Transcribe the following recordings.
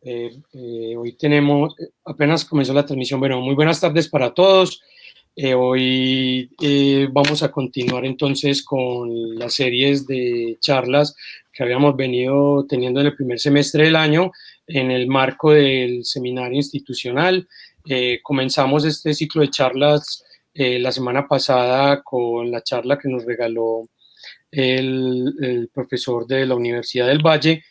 Hoy tenemos, apenas comenzó la transmisión. Bueno, muy buenas tardes para todos. Hoy vamos a continuar entonces con las series de charlas que habíamos venido teniendo en el primer semestre del año en el marco del seminario institucional. Comenzamos este ciclo de charlas la semana pasada con la charla que nos regaló el profesor de la Universidad del Valle.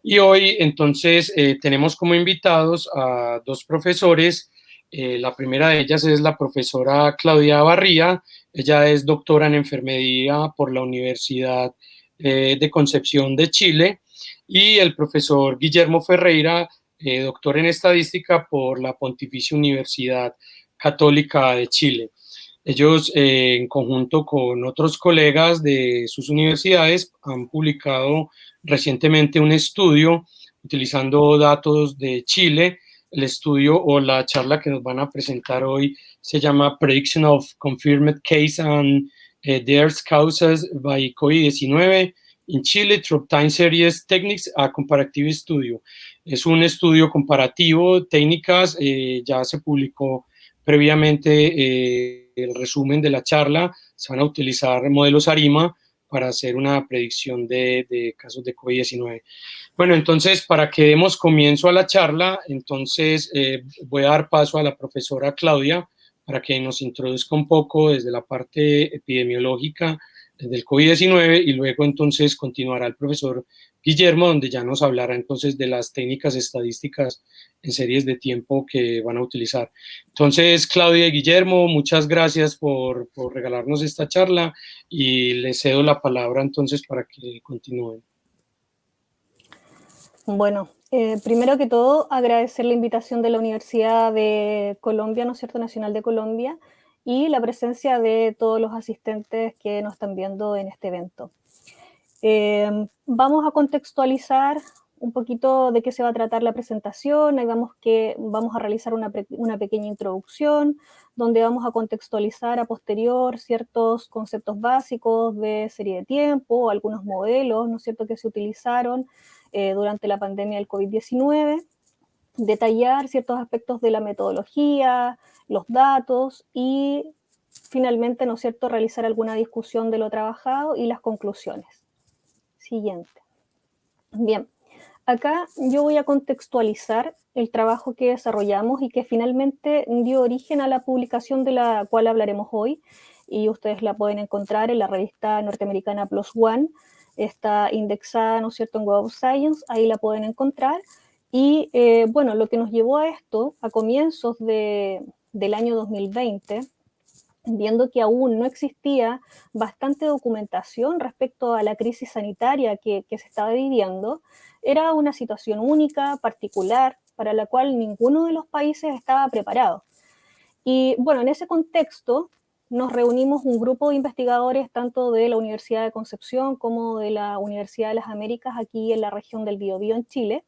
Y hoy entonces tenemos como invitados a dos profesores. La primera de ellas es la profesora Claudia Barría. Ella es doctora en enfermería por la Universidad de Concepción de Chile. Y el profesor Guillermo Ferreira, doctor en estadística por la Pontificia Universidad Católica de Chile. Ellos, en conjunto con otros colegas de sus universidades, han publicado recientemente un estudio utilizando datos de Chile. El estudio o la charla que nos van a presentar hoy se llama Prediction of Confirmed Case and Their Causes by COVID-19 in Chile through Time Series Techniques, a Comparative Studio. Es un estudio comparativo, técnicas, ya se publicó previamente el resumen de la charla. Se van a utilizar modelos ARIMA para hacer una predicción de casos de COVID-19. Bueno, entonces, para que demos comienzo a la charla, entonces voy a dar paso a la profesora Claudia para que nos introduzca un poco desde la parte epidemiológica del COVID-19 y luego entonces continuará el profesor Guillermo, donde ya nos hablará entonces de las técnicas estadísticas en series de tiempo que van a utilizar. Entonces, Claudia y Guillermo, muchas gracias por regalarnos esta charla y les cedo la palabra entonces para que continúen. Bueno, primero que todo, agradecer la invitación de la Universidad de Colombia, ¿no es cierto?, Nacional de Colombia, y la presencia de todos los asistentes que nos están viendo en este evento. Vamos a contextualizar un poquito de qué se va a tratar la presentación. Ahí vamos a realizar una pequeña introducción, donde vamos a contextualizar a posterior ciertos conceptos básicos de serie de tiempo, algunos modelos, ¿no es cierto?, que se utilizaron durante la pandemia del COVID-19, detallar ciertos aspectos de la metodología, los datos y finalmente, ¿no es cierto?, realizar alguna discusión de lo trabajado y las conclusiones. Siguiente. Bien, acá yo voy a contextualizar el trabajo que desarrollamos y que finalmente dio origen a la publicación de la cual hablaremos hoy, y ustedes la pueden encontrar en la revista norteamericana PLOS ONE. Está indexada, ¿no es cierto?, en Web of Science, ahí la pueden encontrar. Y bueno, lo que nos llevó a esto, a comienzos del año 2020, viendo que aún no existía bastante documentación respecto a la crisis sanitaria que se estaba viviendo, era una situación única, particular, para la cual ninguno de los países estaba preparado. Y bueno, en ese contexto nos reunimos un grupo de investigadores tanto de la Universidad de Concepción como de la Universidad de las Américas aquí en la región del Biobío en Chile,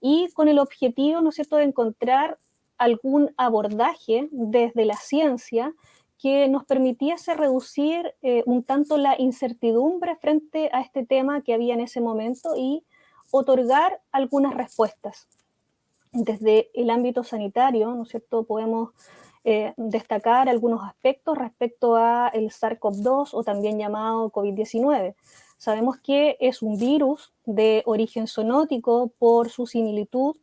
y con el objetivo, ¿no es cierto?, de encontrar algún abordaje desde la ciencia que nos permitiese reducir un tanto la incertidumbre frente a este tema que había en ese momento y otorgar algunas respuestas. Desde el ámbito sanitario, ¿no es cierto?, podemos destacar algunos aspectos respecto a el SARS-CoV-2 o también llamado COVID-19. Sabemos que es un virus de origen zoonótico por su similitud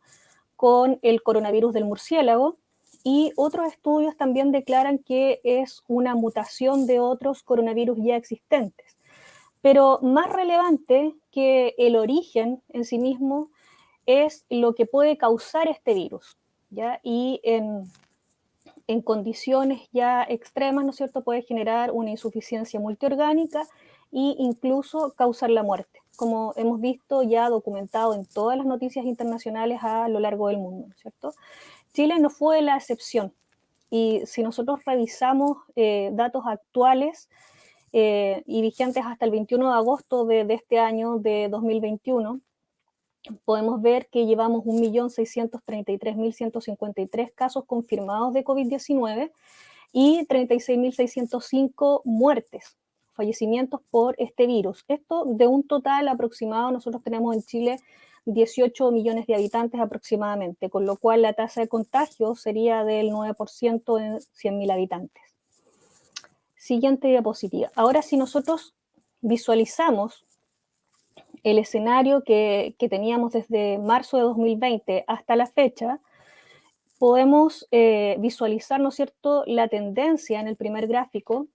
con el coronavirus del murciélago, y otros estudios también declaran que es una mutación de otros coronavirus ya existentes. Pero más relevante que el origen en sí mismo es lo que puede causar este virus, ¿ya? Y en condiciones ya extremas, ¿no es cierto?, puede generar una insuficiencia multiorgánica e incluso causar la muerte, como hemos visto ya documentado en todas las noticias internacionales a lo largo del mundo, ¿no es cierto? Chile no fue la excepción, y si nosotros revisamos datos actuales y vigentes hasta el 21 de agosto de este año, de 2021, podemos ver que llevamos 1.633.153 casos confirmados de COVID-19 y 36.605 muertes, fallecimientos por este virus. Esto de un total aproximado, nosotros tenemos en Chile 18 millones de habitantes aproximadamente, con lo cual la tasa de contagio sería del 9% en 100.000 habitantes. Siguiente diapositiva. Ahora, si nosotros visualizamos el escenario que teníamos desde marzo de 2020 hasta la fecha, podemos visualizar, ¿no es cierto?, la tendencia en el primer gráfico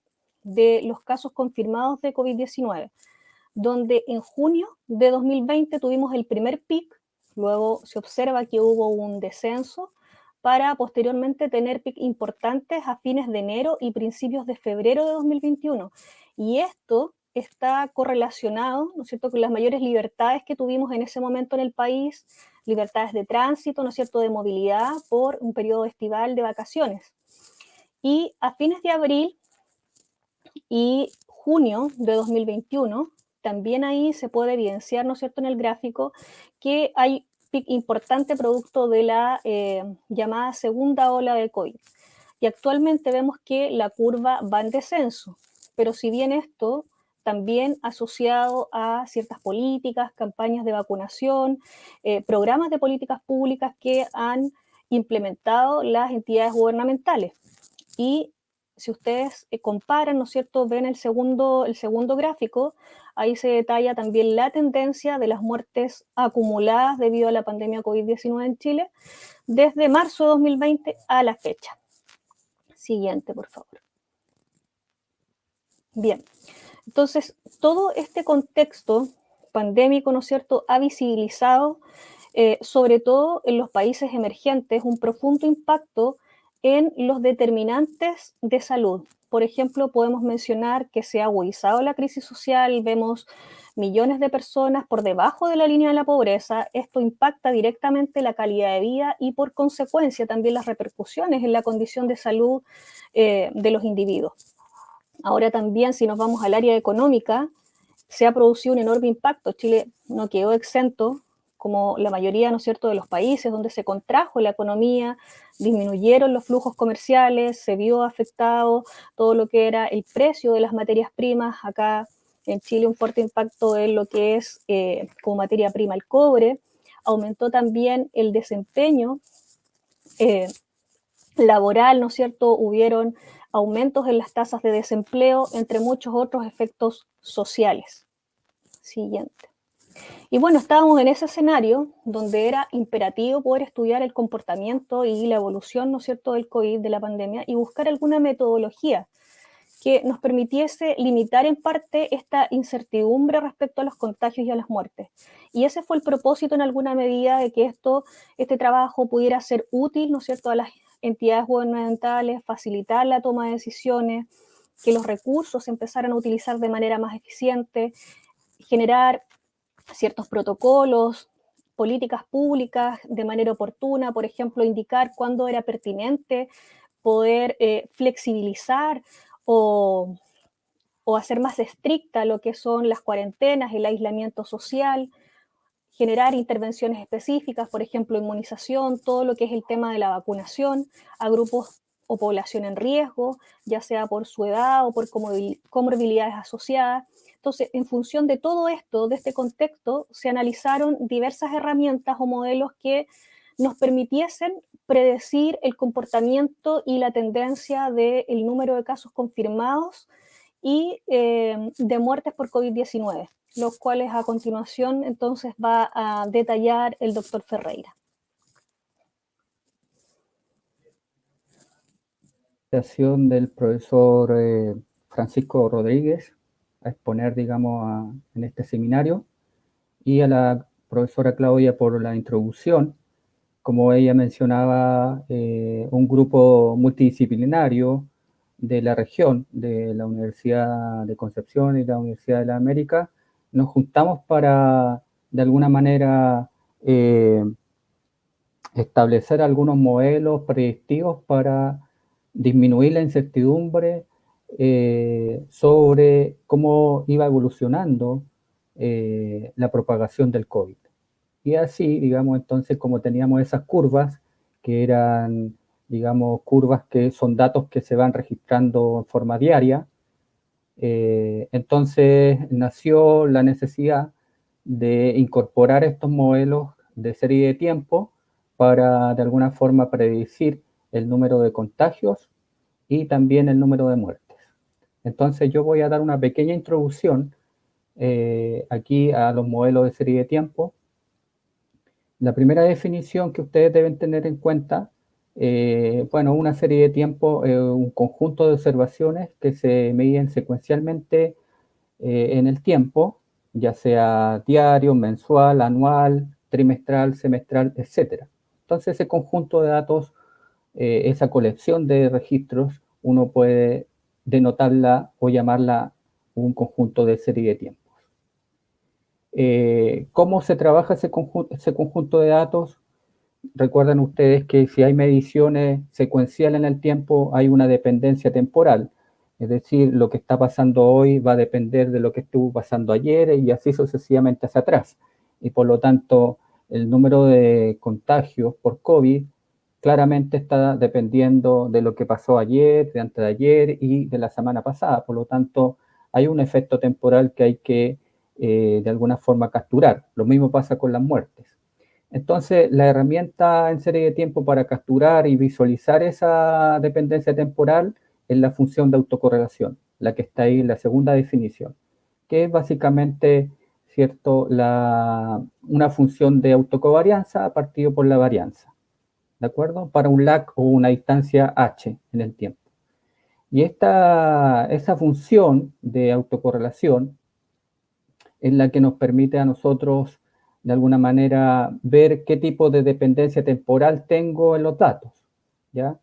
de los casos confirmados de COVID-19, donde en junio de 2020 tuvimos el primer pic, luego se observa que hubo un descenso, para posteriormente tener pic importantes a fines de enero y principios de febrero de 2021. Y esto está correlacionado, ¿no es cierto?, con las mayores libertades que tuvimos en ese momento en el país, libertades de tránsito, ¿no es cierto?, de movilidad por un periodo estival de vacaciones. Y a fines de abril y junio de 2021, también ahí se puede evidenciar, ¿no es cierto?, en el gráfico, que hay pic importante producto de la llamada segunda ola de COVID. Y actualmente vemos que la curva va en descenso, pero si bien esto también asociado a ciertas políticas, campañas de vacunación, programas de políticas públicas que han implementado las entidades gubernamentales. Y si ustedes comparan, ¿no es cierto?, ven el segundo gráfico, ahí se detalla también la tendencia de las muertes acumuladas debido a la pandemia COVID-19 en Chile desde marzo de 2020 a la fecha. Siguiente, por favor. Bien, entonces todo este contexto pandémico, ¿no es cierto?, ha visibilizado, sobre todo en los países emergentes, un profundo impacto en los determinantes de salud. Por ejemplo, podemos mencionar que se ha agudizado la crisis social, vemos millones de personas por debajo de la línea de la pobreza. Esto impacta directamente la calidad de vida y por consecuencia también las repercusiones en la condición de salud de los individuos. Ahora también, si nos vamos al área económica, se ha producido un enorme impacto. Chile no quedó exento, como la mayoría, ¿no es cierto?, de los países donde se contrajo la economía, disminuyeron los flujos comerciales, se vio afectado todo lo que era el precio de las materias primas. Acá en Chile un fuerte impacto en lo que es como materia prima el cobre. Aumentó también el desempeño laboral, ¿no es cierto? Hubieron aumentos en las tasas de desempleo, entre muchos otros efectos sociales. Siguiente. Y bueno, estábamos en ese escenario donde era imperativo poder estudiar el comportamiento y la evolución, ¿no es cierto?, del COVID, de la pandemia, y buscar alguna metodología que nos permitiese limitar en parte esta incertidumbre respecto a los contagios y a las muertes. Y ese fue el propósito en alguna medida de que este trabajo pudiera ser útil, ¿no es cierto?, a las entidades gubernamentales, facilitar la toma de decisiones, que los recursos se empezaran a utilizar de manera más eficiente, generar ciertos protocolos, políticas públicas de manera oportuna, por ejemplo, indicar cuándo era pertinente poder flexibilizar o hacer más estricta lo que son las cuarentenas, el aislamiento social, generar intervenciones específicas, por ejemplo, inmunización, todo lo que es el tema de la vacunación a grupos o población en riesgo, ya sea por su edad o por comorbilidades asociadas. Entonces, en función de todo esto, de este contexto, se analizaron diversas herramientas o modelos que nos permitiesen predecir el comportamiento y la tendencia del número de casos confirmados y de muertes por COVID-19, los cuales a continuación entonces va a detallar el doctor Ferreira. Del profesor Francisco Rodríguez a exponer, digamos, en este seminario, y a la profesora Claudia por la introducción. Como ella mencionaba, un grupo multidisciplinario de la región, de la Universidad de Concepción y la Universidad de la América, nos juntamos para, de alguna manera, establecer algunos modelos predictivos para disminuir la incertidumbre sobre cómo iba evolucionando la propagación del COVID. Y así, digamos, entonces, como teníamos esas curvas, que eran, digamos, curvas que son datos que se van registrando en forma diaria, entonces nació la necesidad de incorporar estos modelos de serie de tiempo para de alguna forma predecir el número de contagios y también el número de muertes. Entonces yo voy a dar una pequeña introducción aquí a los modelos de serie de tiempo. La primera definición que ustedes deben tener en cuenta, bueno, una serie de tiempo, un conjunto de observaciones que se miden secuencialmente en el tiempo, ya sea diario, mensual, anual, trimestral, semestral, etc. Entonces ese conjunto de datos, esa colección de registros, uno puede denotarla o llamarla un conjunto de serie de tiempos. ¿Cómo se trabaja ese conjunto de datos? Recuerden ustedes que si hay mediciones secuenciales en el tiempo, hay una dependencia temporal. Es decir, lo que está pasando hoy va a depender de lo que estuvo pasando ayer y así sucesivamente hacia atrás. Y por lo tanto, el número de contagios por COVID claramente está dependiendo de lo que pasó ayer, de antes de ayer y de la semana pasada. Por lo tanto, hay un efecto temporal que hay que de alguna forma capturar. Lo mismo pasa con las muertes. Entonces, la herramienta en serie de tiempo para capturar y visualizar esa dependencia temporal es la función de autocorrelación, la que está ahí en la segunda definición, que es básicamente, ¿cierto?, una función de autocovarianza partido por la varianza, ¿de acuerdo? Para un lag o una distancia h en el tiempo. Y esa función de autocorrelación es la que nos permite a nosotros de alguna manera ver qué tipo de dependencia temporal tengo en los datos, ¿ya?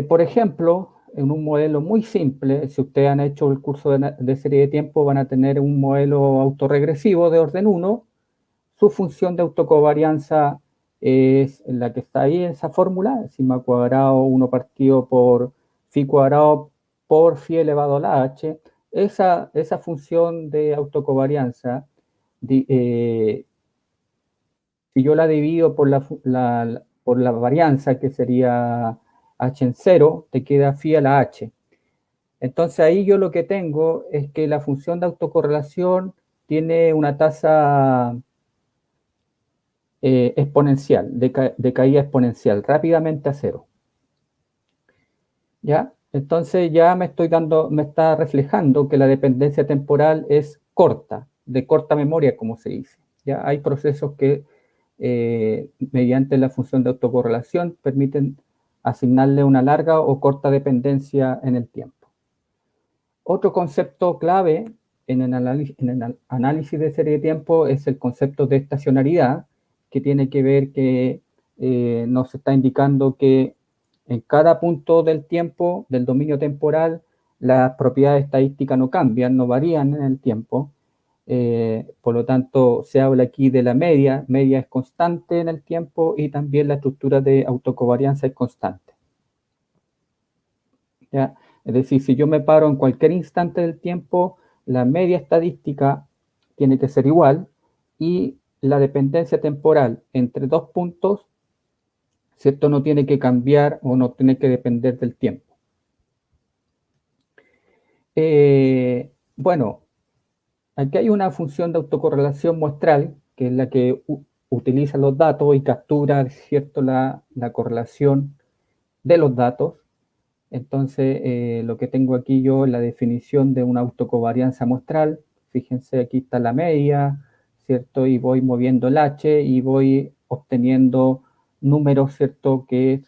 Por ejemplo, en un modelo muy simple, si ustedes han hecho el curso de serie de tiempo, van a tener un modelo autorregresivo de orden 1. Su función de autocovarianza es la que está ahí en esa fórmula, sigma cuadrado 1 partido por phi cuadrado por phi elevado a la h. Esa función de autocovarianza, si yo la divido por la varianza, que sería h en 0, te queda phi a la h. Entonces ahí yo lo que tengo es que la función de autocorrelación tiene una tasa exponencial, de caída exponencial, rápidamente a 0. ¿Ya? Entonces ya me está reflejando que la dependencia temporal es corta, de corta memoria, como se dice. Ya hay procesos que mediante la función de autocorrelación permiten asignarle una larga o corta dependencia en el tiempo. Otro concepto clave en el análisis de serie de tiempo es el concepto de estacionalidad, que tiene que ver que nos está indicando que en cada punto del tiempo, del dominio temporal, las propiedades estadísticas no cambian, no varían en el tiempo. Por lo tanto, se habla aquí de la media. Media es constante en el tiempo y también la estructura de autocovarianza es constante. ¿Ya? Es decir, si yo me paro en cualquier instante del tiempo, la media estadística tiene que ser igual y la dependencia temporal entre dos puntos, ¿cierto?, no tiene que cambiar o no tiene que depender del tiempo. Bueno, aquí hay una función de autocorrelación muestral, que es la que utiliza los datos y captura, ¿cierto?, la correlación de los datos. Entonces, lo que tengo aquí yo es la definición de una autocovarianza muestral. Fíjense, aquí está la media, ¿cierto? Y voy moviendo el h y voy obteniendo números, ¿cierto?, que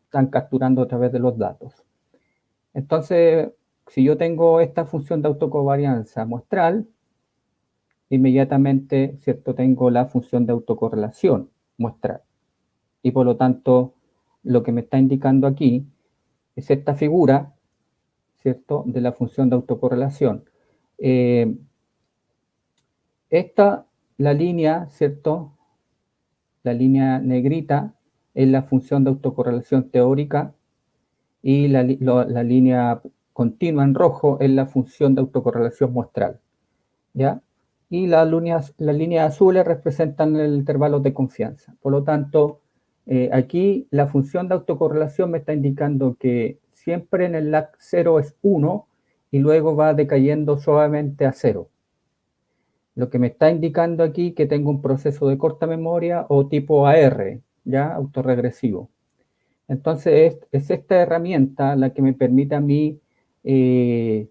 están capturando a través de los datos. Entonces, si yo tengo esta función de autocovarianza muestral, inmediatamente, ¿cierto?, tengo la función de autocorrelación muestral. Y por lo tanto, lo que me está indicando aquí es esta figura, ¿cierto?, de la función de autocorrelación. La línea, ¿cierto?, la línea negrita es la función de autocorrelación teórica y la línea continua en rojo es la función de autocorrelación muestral, ¿ya? Y las líneas azules representan el intervalo de confianza. Por lo tanto, aquí la función de autocorrelación me está indicando que siempre en el lag 0 es 1 y luego va decayendo suavemente a 0. lo que me está indicando aquí que tengo un proceso de corta memoria o tipo AR, ¿ya? Autorregresivo. Entonces, es esta herramienta la que me permite a mí, de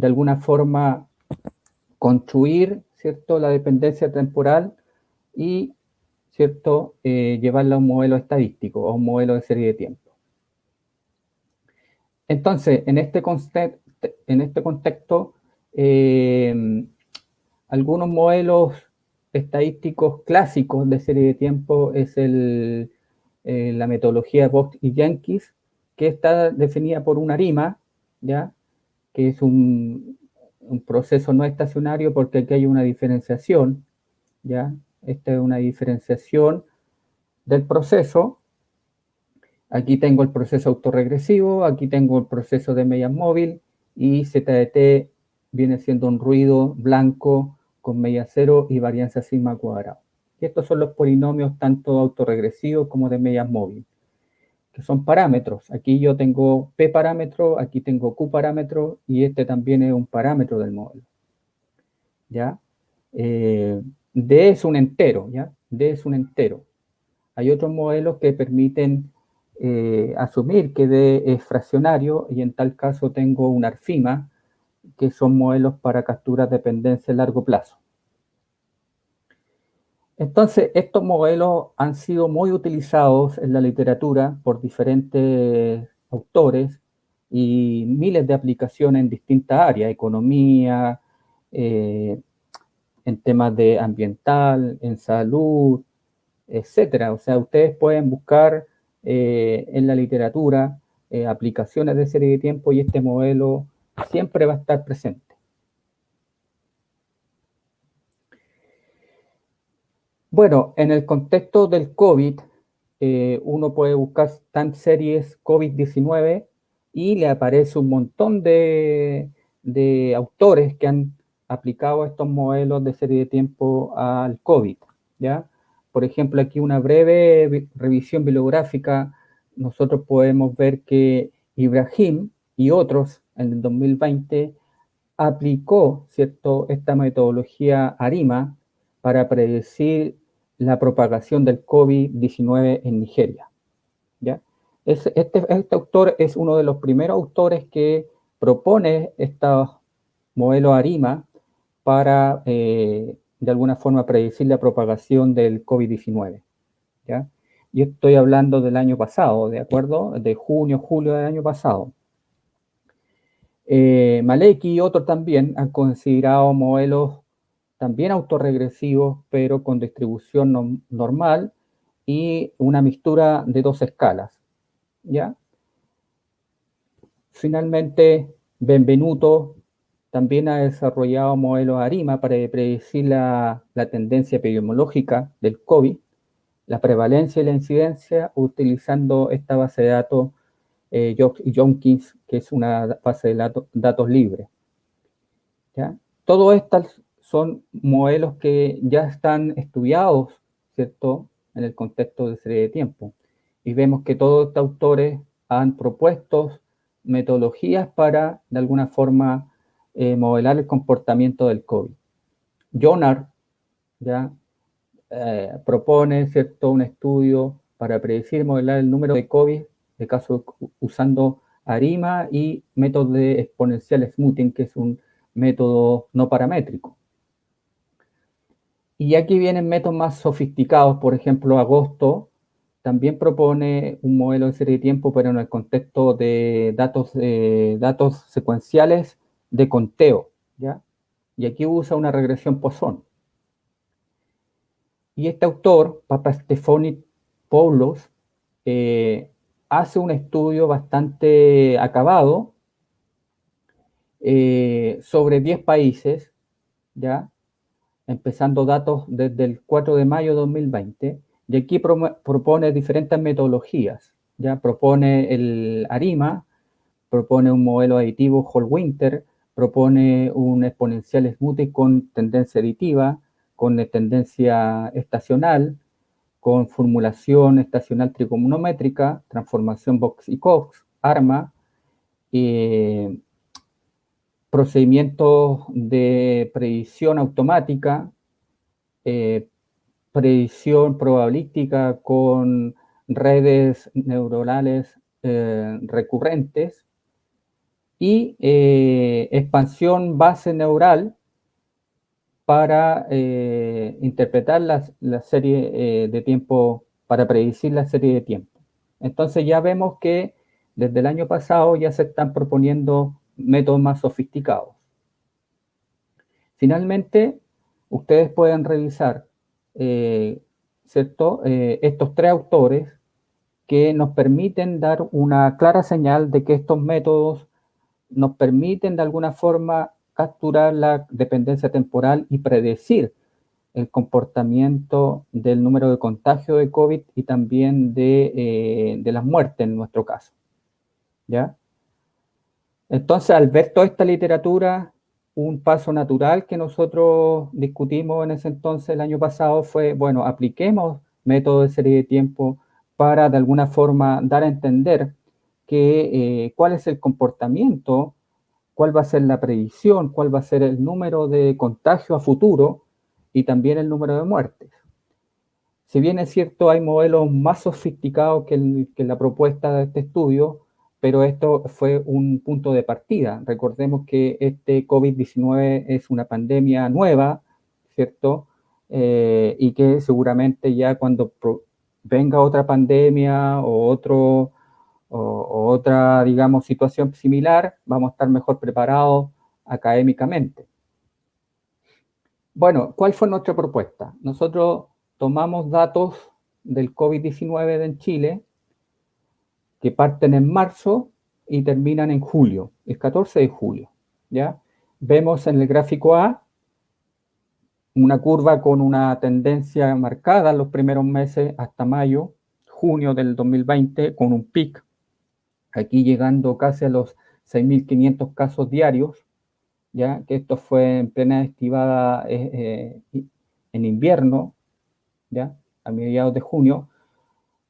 alguna forma, construir, ¿cierto?, la dependencia temporal y, ¿cierto?, llevarla a un modelo estadístico o un modelo de serie de tiempo. Entonces, en este contexto, algunos modelos estadísticos clásicos de serie de tiempo es la metodología Box y Jenkins, que está definida por una ARIMA, ¿ya? Que es un proceso no estacionario porque aquí hay una diferenciación, ¿ya? Esta es una diferenciación del proceso. Aquí tengo el proceso autorregresivo, aquí tengo el proceso de media móvil y ZDT viene siendo un ruido blanco con media cero y varianza sigma cuadrado. Y estos son los polinomios tanto autorregresivos como de media móvil, que son parámetros. Aquí yo tengo P parámetro, aquí tengo Q parámetro y este también es un parámetro del modelo. ¿Ya? D es un entero, ¿ya? D es un entero. Hay otros modelos que permiten asumir que D es fraccionario y en tal caso tengo un ARFIMA, que son modelos para capturas de dependencia a largo plazo. Entonces, estos modelos han sido muy utilizados en la literatura por diferentes autores y miles de aplicaciones en distintas áreas, economía, en temas de ambiental, en salud, etcétera. O sea, ustedes pueden buscar en la literatura aplicaciones de serie de tiempo y este modelo siempre va a estar presente. Bueno, en el contexto del COVID, uno puede buscar time series COVID-19 y le aparece un montón de autores que han aplicado estos modelos de serie de tiempo al COVID, ¿ya? Por ejemplo, aquí una breve revisión bibliográfica, nosotros podemos ver que Ibrahim y otros en el 2020 aplicó, ¿cierto?, esta metodología ARIMA para predecir la propagación del COVID-19 en Nigeria, ¿ya? Este autor es uno de los primeros autores que propone estos modelos ARIMA para, de alguna forma, predecir la propagación del COVID-19, ¿ya? Yo estoy hablando del año pasado, ¿de acuerdo? De junio, julio del año pasado. Malecki y otros también han considerado modelos también autorregresivos, pero con distribución normal y una mixtura de dos escalas, ¿ya? Finalmente, Benvenuto también ha desarrollado modelos ARIMA para predecir la tendencia epidemiológica del COVID, la prevalencia y la incidencia, utilizando esta base de datos Jenkins, que es una base de datos libre, ¿ya? Todos estos son modelos que ya están estudiados, ¿cierto?, en el contexto de serie de tiempo. Y vemos que todos estos autores han propuesto metodologías para, de alguna forma, modelar el comportamiento del COVID. Jonard ya propone, ¿cierto?, un estudio para predecir y modelar el número de COVID, de caso usando ARIMA y método de exponencial smoothing, que es un método no paramétrico. Y aquí vienen métodos más sofisticados, por ejemplo, Agosto también propone un modelo de serie de tiempo, pero en el contexto de datos secuenciales de conteo, ¿ya? Y aquí usa una regresión Poisson. Y este autor, Papastefoni-Poulos, hace un estudio bastante acabado sobre 10 países, ¿ya? Empezando datos desde el 4 de mayo de 2020, y aquí propone diferentes metodologías, ¿ya? Propone el ARIMA, propone un modelo aditivo Hall-Winter, propone un exponencial smoothing con tendencia aditiva, con tendencia estacional, con formulación estacional trigonométrica, transformación Box y Cox, ARMA, procedimientos de predicción automática, predicción probabilística con redes neuronales recurrentes y expansión base neural para interpretar la serie de tiempo, para predecir la serie de tiempo. Entonces ya vemos que desde el año pasado ya se están proponiendo métodos más sofisticados. Finalmente, ustedes pueden revisar, ¿cierto? Estos tres autores que nos permiten dar una clara señal de que estos métodos nos permiten de alguna forma capturar la dependencia temporal y predecir el comportamiento del número de contagio de COVID y también de las muertes en nuestro caso. ¿Ya? Entonces, al ver toda esta literatura, un paso natural que nosotros discutimos en ese entonces, el año pasado, fue, bueno, apliquemos métodos de serie de tiempo para de alguna forma dar a entender que, cuál es el comportamiento, cuál va a ser la predicción, cuál va a ser el número de contagio a futuro y también el número de muertes. Si bien es cierto, hay modelos más sofisticados que la propuesta de este estudio, pero esto fue un punto de partida. Recordemos que este COVID-19 es una pandemia nueva, ¿cierto? Y que seguramente ya cuando venga otra pandemia o otra, digamos, situación similar, vamos a estar mejor preparados académicamente. Bueno, ¿cuál fue nuestra propuesta? Nosotros tomamos datos del COVID-19 en Chile que parten en marzo y terminan en julio, el 14 de julio, ¿ya? Vemos en el gráfico A una curva con una tendencia marcada en los primeros meses hasta mayo, junio del 2020, con un pic, aquí llegando casi a los 6.500 casos diarios, ¿ya? Que esto fue en plena estivada en invierno, ¿ya? A mediados de junio.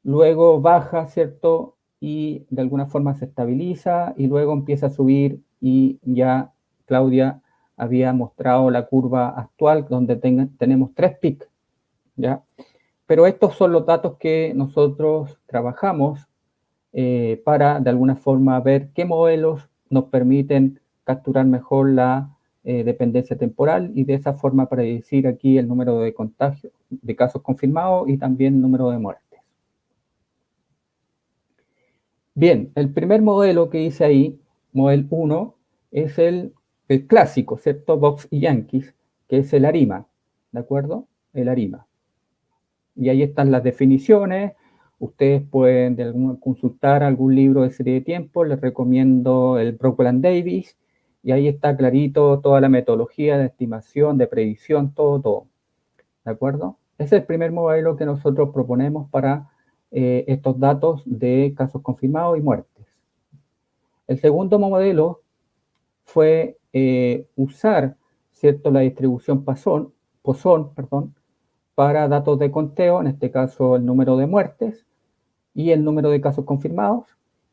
Luego baja, ¿cierto? Y de alguna forma se estabiliza y luego empieza a subir y ya Claudia había mostrado la curva actual donde tenemos 3 picos, ¿ya? Pero estos son los datos que nosotros trabajamos para de alguna forma ver qué modelos nos permiten capturar mejor la dependencia temporal y de esa forma predecir aquí el número de contagios, de casos confirmados y también el número de muertes. Bien, el primer modelo que hice ahí, modelo 1, es el clásico, ¿cierto? Box y Yankees, que es el ARIMA, ¿de acuerdo? El ARIMA. Y ahí están las definiciones. Ustedes pueden consultar algún libro de serie de tiempo. Les recomiendo el Brockland Davis. Y ahí está clarito toda la metodología de estimación, de predicción, todo. ¿De acuerdo? Ese es el primer modelo que nosotros proponemos para estos datos de casos confirmados y muertes. El segundo modelo fue usar, ¿cierto?, la distribución Poisson, para datos de conteo, en este caso el número de muertes y el número de casos confirmados,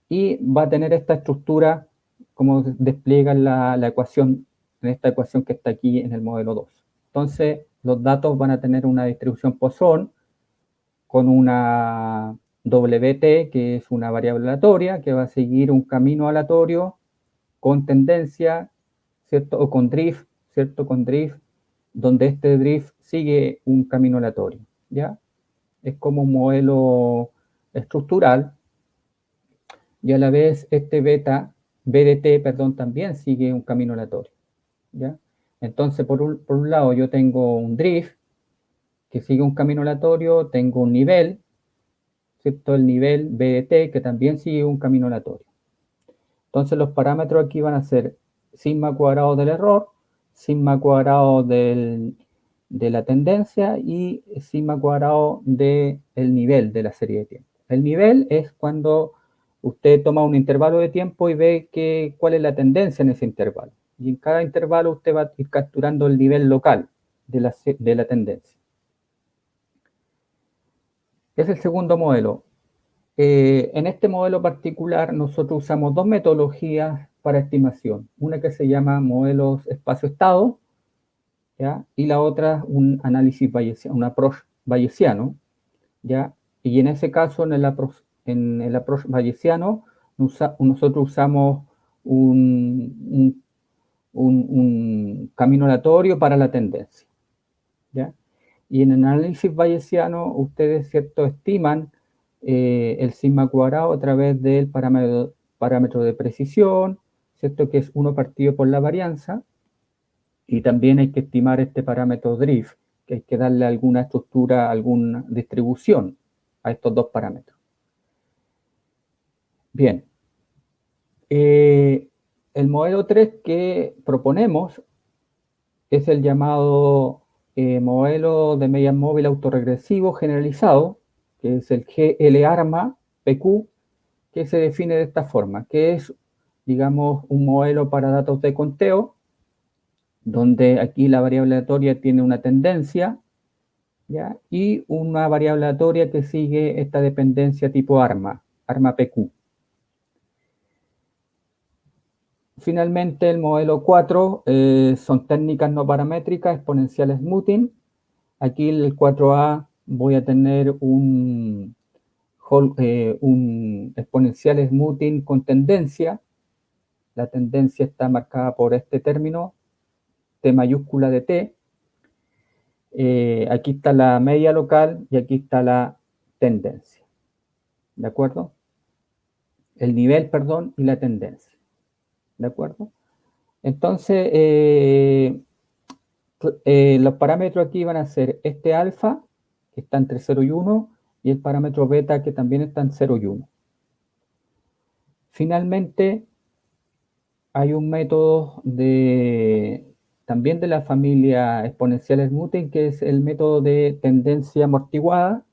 y va a tener esta estructura como despliega la ecuación, en esta ecuación que está aquí en el modelo 2. Entonces, los datos van a tener una distribución Poisson con una WT, que es una variable aleatoria, que va a seguir un camino aleatorio con tendencia, ¿cierto? O con drift, ¿cierto? Con drift, donde este drift sigue un camino aleatorio, ¿ya? Es como un modelo estructural y a la vez este BDT, también sigue un camino aleatorio, ¿ya? Entonces, por un lado, yo tengo un drift que sigue un camino aleatorio, tengo un nivel, ¿cierto? El nivel BDT que también sigue un camino aleatorio. Entonces, los parámetros aquí van a ser sigma cuadrado del error, sigma cuadrado de la tendencia y sigma cuadrado del nivel de la serie de tiempo. El nivel es cuando usted toma un intervalo de tiempo y ve cuál es la tendencia en ese intervalo. Y en cada intervalo usted va a ir capturando el nivel local de la tendencia. Es el segundo modelo. En este modelo particular nosotros usamos dos metodologías para estimación. Una que se llama modelos espacio-estado, ¿ya? Y la otra un análisis bayesiano, un approach bayesiano, ¿ya? Y en ese caso, en el approach bayesiano, nosotros usamos un camino aleatorio para la tendencia, ¿ya? Y en el análisis bayesiano, ustedes, ¿cierto?, estiman el sigma cuadrado a través del parámetro de precisión, ¿cierto?, que es 1 partido por la varianza, y también hay que estimar este parámetro drift, que hay que darle alguna estructura, alguna distribución a estos dos parámetros. Bien. El modelo 3 que proponemos es el llamado modelo de media móvil autorregresivo generalizado, que es el GL-ARMA PQ, que se define de esta forma, que es, digamos, un modelo para datos de conteo, donde aquí la variable aleatoria tiene una tendencia, ¿ya? Y una variable aleatoria que sigue esta dependencia tipo ARMA PQ. Finalmente, el modelo 4 son técnicas no paramétricas, exponencial smoothing. Aquí el 4A voy a tener un exponencial smoothing con tendencia. La tendencia está marcada por este término, T mayúscula de T. Aquí está la media local y aquí está la tendencia. ¿De acuerdo? El nivel, perdón, y la tendencia. ¿De acuerdo? Entonces, los parámetros aquí van a ser este alfa, que está entre 0 y 1, y el parámetro beta, que también está en 0 y 1. Finalmente, hay un método también de la familia exponencial smoothing, que es el método de tendencia amortiguada,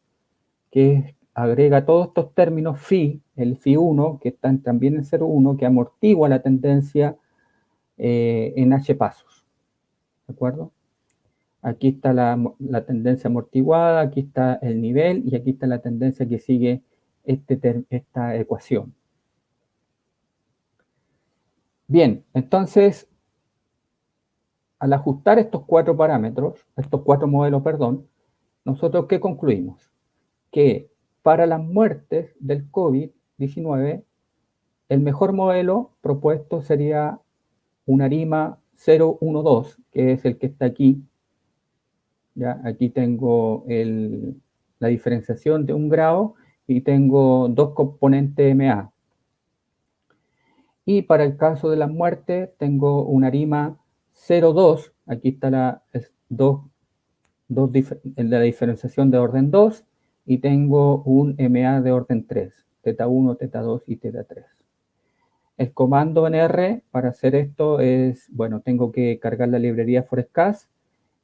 que agrega todos estos términos phi, el phi1, que están también en 0,1, que amortigua la tendencia en h pasos. ¿De acuerdo? Aquí está la tendencia amortiguada, aquí está el nivel y aquí está la tendencia que sigue esta ecuación. Bien, entonces, al ajustar estos cuatro modelos, nosotros ¿qué concluimos? Que para las muertes del COVID-19, el mejor modelo propuesto sería un ARIMA 012, que es el que está aquí. ¿Ya? Aquí tengo la diferenciación de 1 grado y tengo 2 componentes MA. Y para el caso de la muerte, tengo un ARIMA 0,2. Aquí está la diferenciación de orden 2. Y tengo un MA de orden 3. Teta 1, teta 2 y teta 3. El comando en R para hacer esto es, bueno, tengo que cargar la librería Forecast.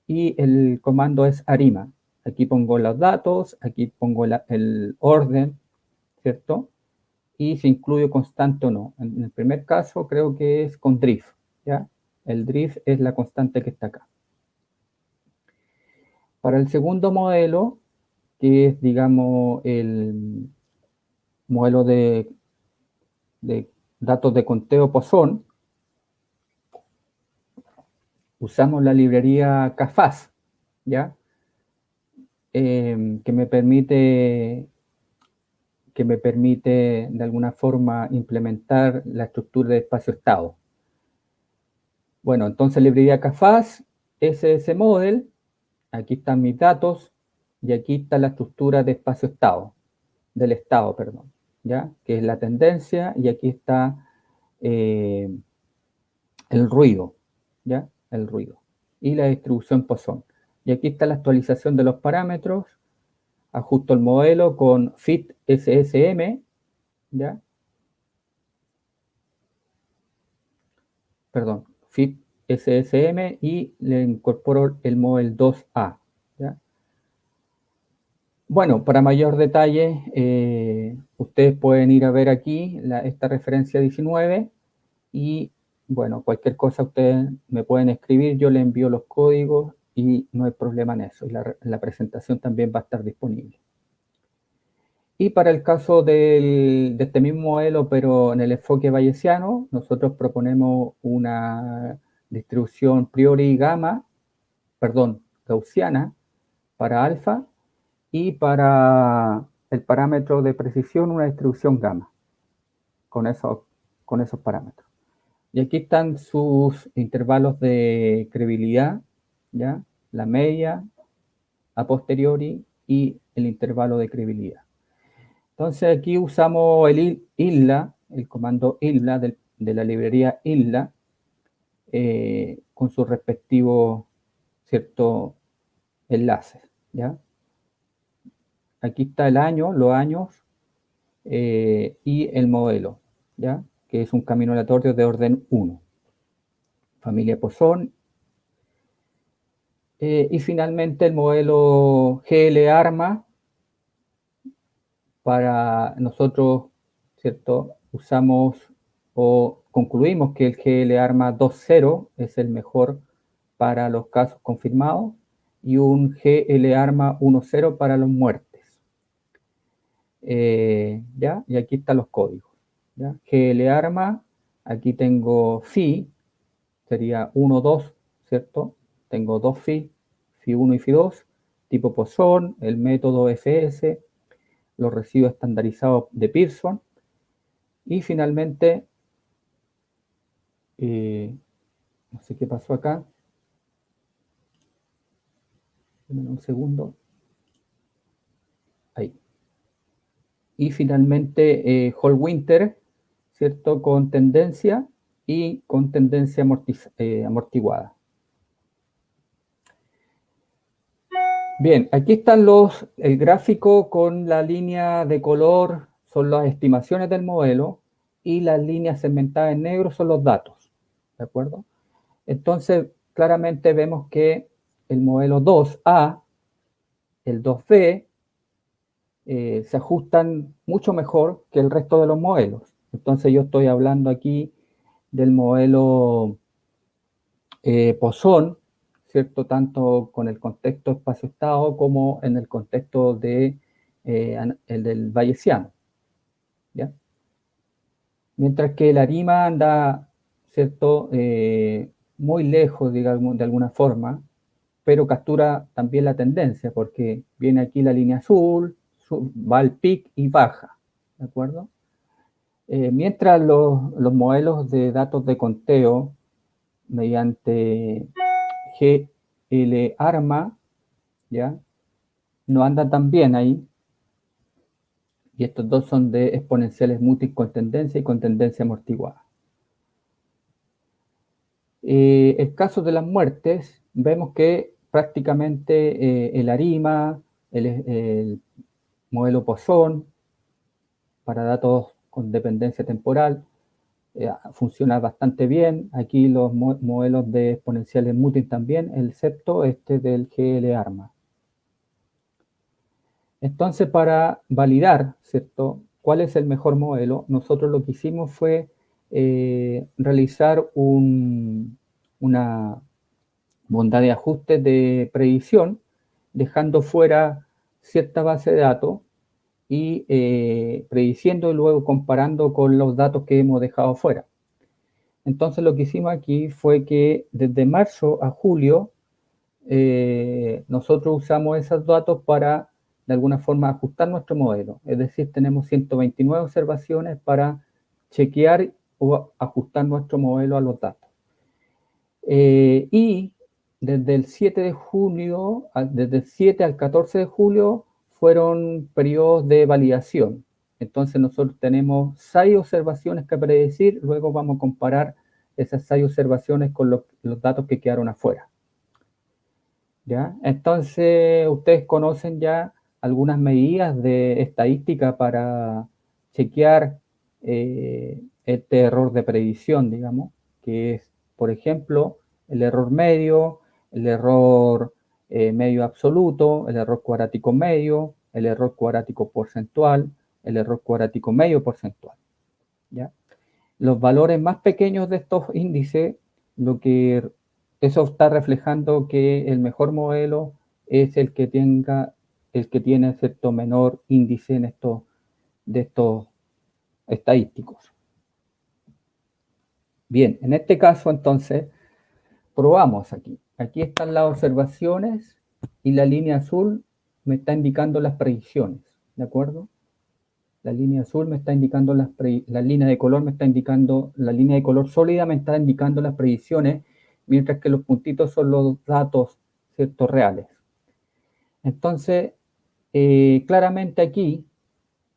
Y el comando es ARIMA. Aquí pongo los datos, aquí pongo el orden, ¿cierto? Y si incluyo constante o no. En el primer caso creo que es con drift, ¿ya? El drift es la constante que está acá. Para el segundo modelo, que es, digamos, el modelo de datos de conteo Poisson, usamos la librería CAFAS, ¿ya? Que me permite de alguna forma implementar la estructura de espacio-estado. Bueno, entonces librería CAFAS, SS Model, aquí están mis datos, y aquí está la estructura de espacio-estado, del estado, perdón, ¿ya? Que es la tendencia, y aquí está el ruido, ¿ya? El ruido. Y la distribución Poisson. Y aquí está la actualización de los parámetros, ajusto el modelo con fit SSM, ¿ya? Perdón, fit SSM y le incorporo el model 2A, ¿ya? Bueno, para mayor detalle, ustedes pueden ir a ver aquí esta referencia 19 y, bueno, cualquier cosa ustedes me pueden escribir, yo les envío los códigos y no hay problema en eso. Y la presentación también va a estar disponible. Y para el caso de este mismo modelo, pero en el enfoque bayesiano, nosotros proponemos una distribución priori gamma, perdón, gaussiana para alfa, y para el parámetro de precisión una distribución gamma con esos parámetros. Y aquí están sus intervalos de credibilidad, ¿ya? La media, a posteriori y el intervalo de credibilidad. Entonces aquí usamos el ILLA, el comando ILLA de la librería ILLA, con sus respectivos ciertos enlaces, ¿ya? Aquí está el año, los años y el modelo, ¿ya? Que es un camino aleatorio de orden 1. Familia Poisson. Y finalmente el modelo GL-ARMA. Para nosotros, ¿cierto? Usamos o concluimos que el GL-ARMA 2.0 es el mejor para los casos confirmados y un GL-ARMA 1.0 para los muertes. ¿Ya? Y aquí están los códigos. ¿Ya? GL-ARMA, aquí tengo phi, sería 1, 2, ¿cierto? Tengo dos phi, phi1 y phi2, tipo Poisson, el método FS, los residuos estandarizados de Pearson, y finalmente, no sé qué pasó acá, un segundo, ahí. Y finalmente Hall-Winter, ¿cierto? Con tendencia y con tendencia amortiguada. Bien, aquí están el gráfico con la línea de color, son las estimaciones del modelo, y las líneas segmentadas en negro son los datos, ¿de acuerdo? Entonces, claramente vemos que el modelo 2A, el 2B, se ajustan mucho mejor que el resto de los modelos. Entonces, yo estoy hablando aquí del modelo Poisson, ¿cierto? Tanto con el contexto espacio-estado como en el contexto el del bayesiano, ¿ya? Mientras que el ARIMA anda, ¿cierto? Muy lejos, digamos, de alguna forma, pero captura también la tendencia, porque viene aquí la línea azul, va al pic y baja, ¿de acuerdo? Mientras los modelos de datos de conteo mediante GL-ARMA, ¿ya? No andan tan bien ahí, y estos dos son de exponenciales múltiples con tendencia y con tendencia amortiguada. El caso de las muertes, vemos que prácticamente el ARIMA, el modelo Poisson, para datos con dependencia temporal, funciona bastante bien. Aquí los modelos de exponenciales múltiples también, excepto este del GL-ARMA. Entonces, para validar, ¿cierto?, cuál es el mejor modelo, nosotros lo que hicimos fue realizar una bondad de ajuste de predicción, dejando fuera cierta base de datos y prediciendo y luego comparando con los datos que hemos dejado fuera. Entonces, lo que hicimos aquí fue que desde marzo a julio nosotros usamos esos datos para, de alguna forma, ajustar nuestro modelo. Es decir, tenemos 129 observaciones para chequear o ajustar nuestro modelo a los datos. Y desde el 7 de junio, desde el 7 al 14 de julio, fueron periodos de validación. Entonces nosotros tenemos 6 observaciones que predecir, luego vamos a comparar esas 6 observaciones con los datos que quedaron afuera. ¿Ya? Entonces, ustedes conocen ya algunas medidas de estadística para chequear este error de predicción, digamos, que es, por ejemplo, el error medio, el error medio absoluto, el error cuadrático medio, el error cuadrático porcentual, el error cuadrático medio porcentual, ¿ya? Los valores más pequeños de estos índices, eso está reflejando que el mejor modelo es el que tiene cierto menor índice en estos de estos estadísticos. Bien, en este caso entonces probamos aquí. Aquí están las observaciones y la línea azul me está indicando las predicciones, ¿de acuerdo? La línea azul me está indicando la línea de color me está indicando, la línea de color sólida me está indicando las predicciones, mientras que los puntitos son los datos, ¿cierto?, reales. Entonces, claramente aquí,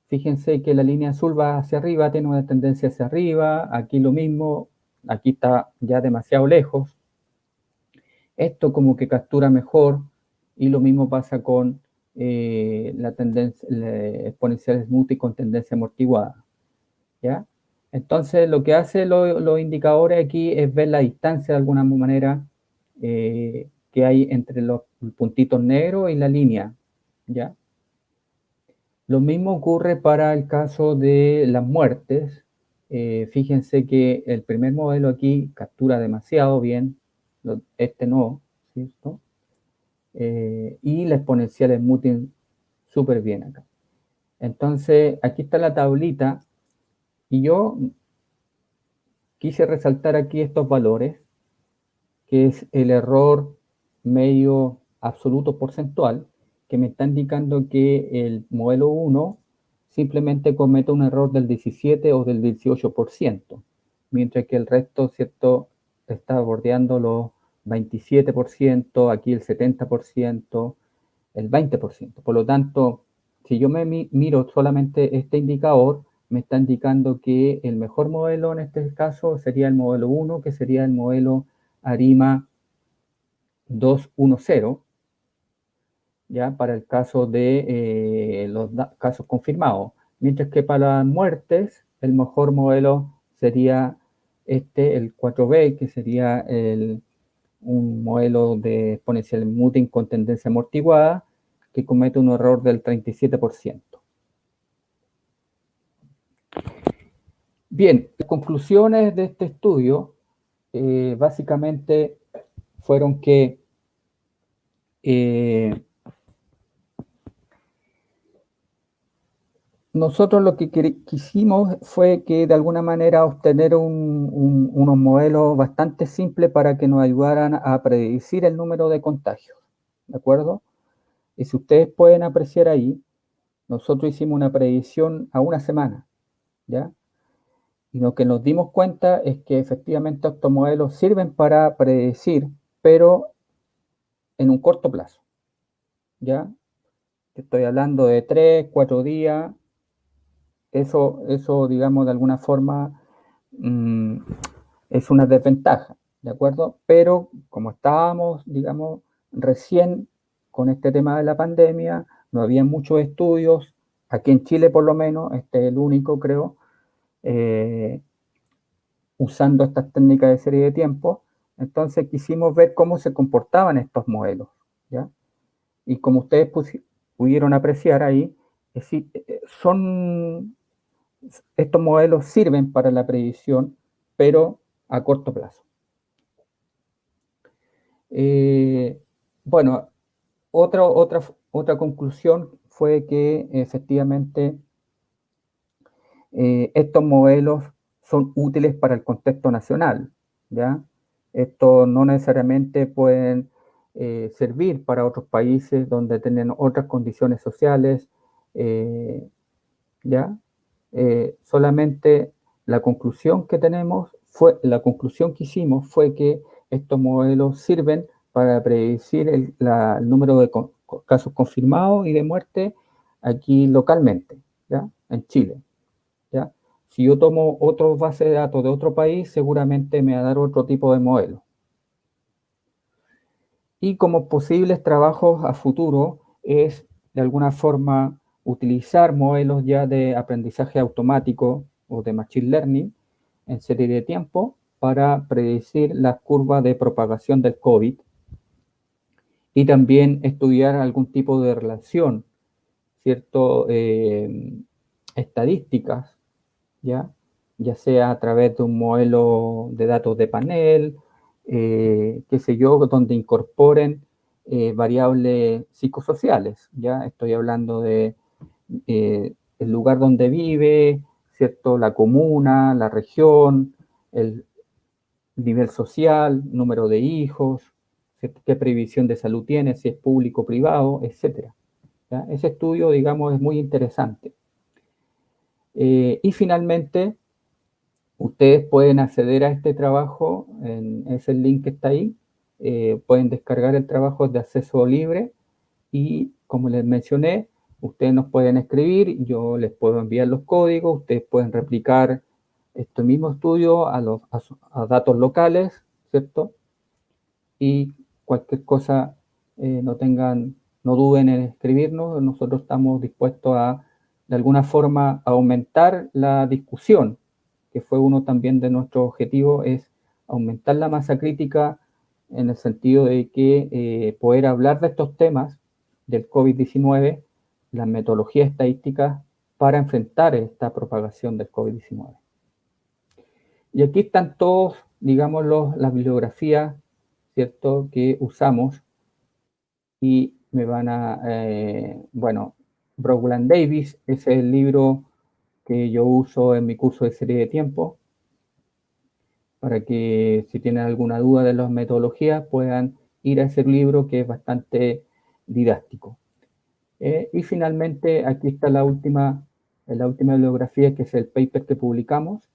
fíjense que la línea azul va hacia arriba, tiene una tendencia hacia arriba, aquí lo mismo, aquí está ya demasiado lejos. Esto como que captura mejor, y lo mismo pasa con la tendencia exponencial smoothie con tendencia amortiguada, ¿ya? Entonces, lo que hace los indicadores aquí es ver la distancia de alguna manera que hay entre los puntitos negros y la línea, ¿ya? Lo mismo ocurre para el caso de las muertes. Fíjense que el primer modelo aquí captura demasiado bien, este no, ¿cierto? Y la exponencial smoothing súper bien acá. Entonces, aquí está la tablita, y yo quise resaltar aquí estos valores, que es el error medio absoluto porcentual, que me está indicando que el modelo 1 simplemente comete un error del 17 o del 18%, mientras que el resto, ¿cierto?, está bordeando los 27%, aquí el 70%, el 20%. Por lo tanto, si yo me miro solamente este indicador, me está indicando que el mejor modelo en este caso sería el modelo 1, que sería el modelo ARIMA 210, ya para el caso de los casos confirmados. Mientras que para las muertes, el mejor modelo sería el 4B, que sería un modelo de exponencial smoothing con tendencia amortiguada, que comete un error del 37%. Bien, las conclusiones de este estudio básicamente fueron que nosotros lo que quisimos fue que de alguna manera obtener unos modelos bastante simples para que nos ayudaran a predecir el número de contagios, ¿de acuerdo? Y si ustedes pueden apreciar ahí, nosotros hicimos una predicción a una semana, ¿ya? Y lo que nos dimos cuenta es que efectivamente estos modelos sirven para predecir, pero en un corto plazo, ¿ya? Estoy hablando de 3, 4 días. Eso, digamos, de alguna forma es una desventaja, ¿de acuerdo? Pero como estábamos, digamos, recién con este tema de la pandemia, no había muchos estudios, aquí en Chile por lo menos, este es el único, creo, usando estas técnicas de serie de tiempo. Entonces quisimos ver cómo se comportaban estos modelos, ¿ya? Y como ustedes pudieron apreciar ahí, estos modelos sirven para la predicción, pero a corto plazo. Bueno, otra conclusión fue que efectivamente estos modelos son útiles para el contexto nacional, ¿ya? Estos no necesariamente pueden servir para otros países donde tienen otras condiciones sociales, ¿ya? Solamente la conclusión que hicimos fue que estos modelos sirven para predecir el número de casos confirmados y de muerte aquí localmente, ¿ya? En Chile, ¿ya? Si yo tomo otra base de datos de otro país, seguramente me va a dar otro tipo de modelo. Y como posibles trabajos a futuro es, de alguna forma, utilizar modelos ya de aprendizaje automático o de machine learning en serie de tiempo para predecir las curvas de propagación del COVID, y también estudiar algún tipo de relación, ¿cierto? Estadísticas, ¿ya? Ya sea a través de un modelo de datos de panel, qué sé yo, donde incorporen variables psicosociales, ¿ya? Estoy hablando de el lugar donde vive, ¿cierto? La comuna, la región, el nivel social, número de hijos, ¿cierto? Qué previsión de salud tiene, si es público o privado, etc. ¿Ya? Ese estudio, digamos, es muy interesante. Y finalmente, ustedes pueden acceder a este trabajo, es el link que está ahí, pueden descargar el trabajo de acceso libre y, como les mencioné, ustedes nos pueden escribir, yo les puedo enviar los códigos, ustedes pueden replicar este mismo estudio a datos locales, ¿cierto? Y cualquier cosa, no duden en escribirnos, nosotros estamos dispuestos a, de alguna forma, aumentar la discusión, que fue uno también de nuestros objetivos, es aumentar la masa crítica en el sentido de que poder hablar de estos temas del COVID-19, las metodologías estadísticas para enfrentar esta propagación del COVID-19. Y aquí están todos, digamos, las bibliografías, ¿cierto?, que usamos y me van a, bueno, Browland Davis, ese es el libro que yo uso en mi curso de serie de tiempo, para que si tienen alguna duda de las metodologías puedan ir a ese libro que es bastante didáctico. Y finalmente aquí está la última bibliografía, que es el paper que publicamos